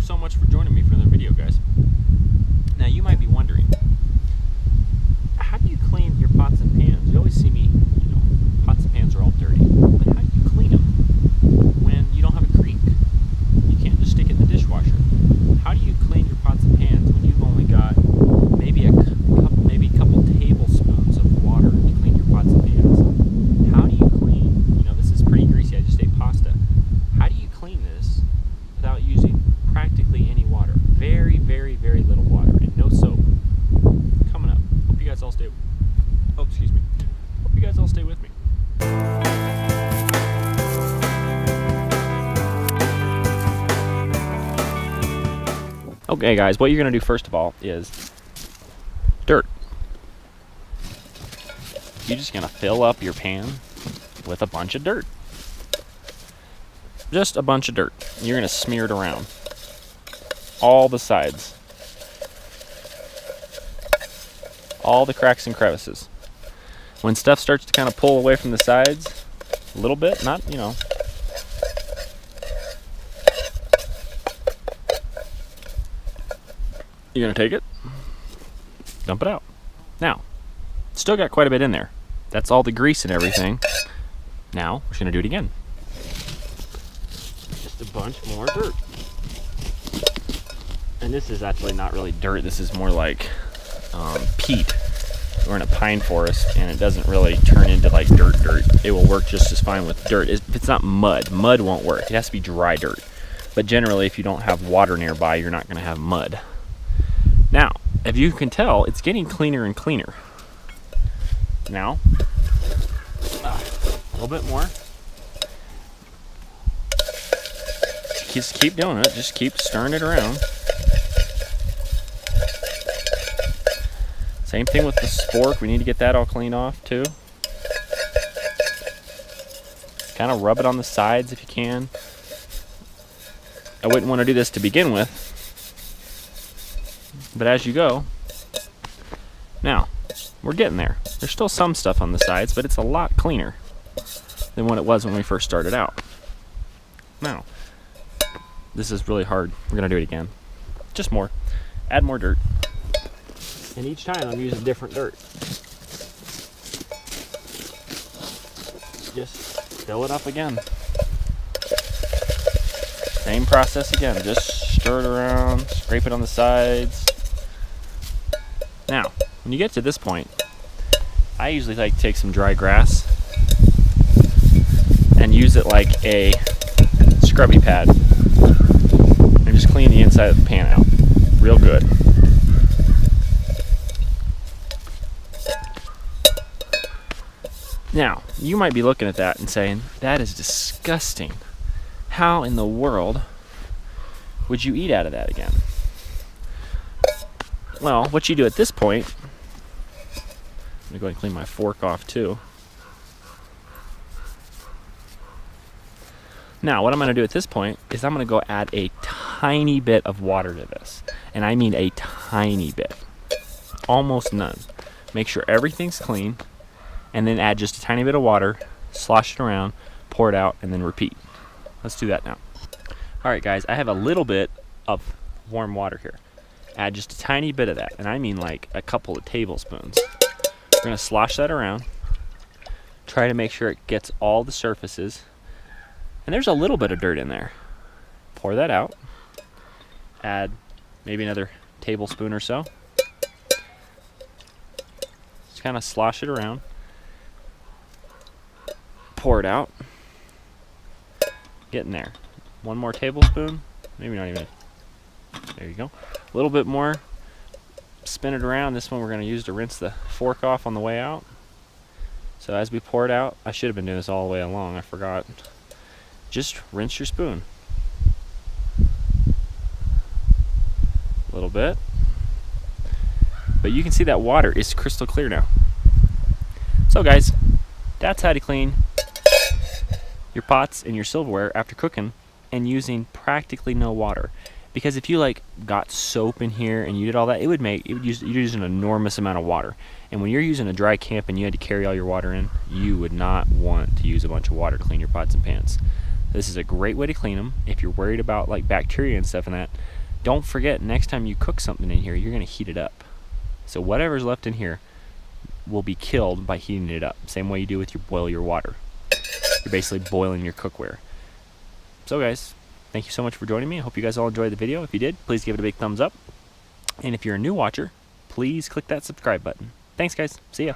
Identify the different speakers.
Speaker 1: so much for joining me for another video, guys. Now you might be wondering, how do you clean your pots and pans? You always see me, pots and pans are all dirty, but how do you clean them when you don't have a creek? You can't just stick it in the dishwasher. How do you clean your pots and pans when you've only got maybe a couple tablespoons of water to clean your pots and pans? How do you clean, this is pretty greasy, I just ate pasta. How do you clean this without using practically any water? Very, very, very little water and no soap. Coming up. Hope you guys all stay with me. Okay guys, what you're going to do first of all is dirt. You're just going to fill up your pan with a bunch of dirt. Just a bunch of dirt. You're going to smear it around all the sides, all the cracks and crevices. When stuff starts to kind of pull away from the sides a little bit, not, you're going to take it, dump it out. Now, still got quite a bit in there. That's all the grease and everything. Now, we're just going to do it again. Just a bunch more dirt. And this is actually not really dirt. This is more like peat. We're in a pine forest, and it doesn't really turn into like dirt. It will work just as fine with dirt. If it's not mud won't work. It has to be dry dirt. But generally, if you don't have water nearby, you're not going to have mud. Now, if you can tell, it's getting cleaner and cleaner. Now, a little bit more. Just keep doing it. Just keep stirring it around. Same thing with the spork. We need to get that all cleaned off too. Kind of rub it on the sides if you can. I wouldn't want to do this to begin with, but as you go. Now, we're getting there. There's still some stuff on the sides, but it's a lot cleaner than what it was when we first started out. Now, this is really hard. We're going to do it again. Just more. Add more dirt. And each time I'm using different dirt. Just fill it up again. Same process again. Just stir it around, scrape it on the sides. Now, when you get to this point, I usually like to take some dry grass and use it like a scrubby pad and just clean the inside of the pan out real good. Now, you might be looking at that and saying, that is disgusting. How in the world would you eat out of that again? Well, what you do at this point, I'm going to go ahead and clean my fork off too. Now, what I'm going to do at this point is I'm going to go add a tiny bit of water to this. And I mean a tiny bit. Almost none. Make sure everything's clean. And then add just a tiny bit of water, slosh it around, pour it out, and then repeat. Let's do that now. Alright guys, I have a little bit of warm water here. Add just a tiny bit of that, and I mean like a couple of tablespoons. We're going to slosh that around. Try to make sure it gets all the surfaces. And there's a little bit of dirt in there. Pour that out. Add maybe another tablespoon or so. Just kind of slosh it around. Pour it out. Get in there. One more tablespoon. Maybe not even. There you go. A little bit more. Spin it around. This one we're going to use to rinse the fork off on the way out. So as we pour it out, I should have been doing this all the way along. I forgot. Just rinse your spoon. A little bit. But you can see that water is crystal clear now. So guys, that's how to clean your pots and your silverware after cooking and using practically no water. Because if you like got soap in here and you did all that, you'd use an enormous amount of water. And when you're using a dry camp and you had to carry all your water in, you would not want to use a bunch of water to clean your pots and pans. This is a great way to clean them. If you're worried about like bacteria and stuff and that, don't forget next time you cook something in here, you're going to heat it up. So whatever's left in here will be killed by heating it up. Same way you do with your boil your water. You're basically boiling your cookware. So guys, thank you so much for joining me. I hope you guys all enjoyed the video. If you did, please give it a big thumbs up. And if you're a new watcher, please click that subscribe button. Thanks guys. See ya.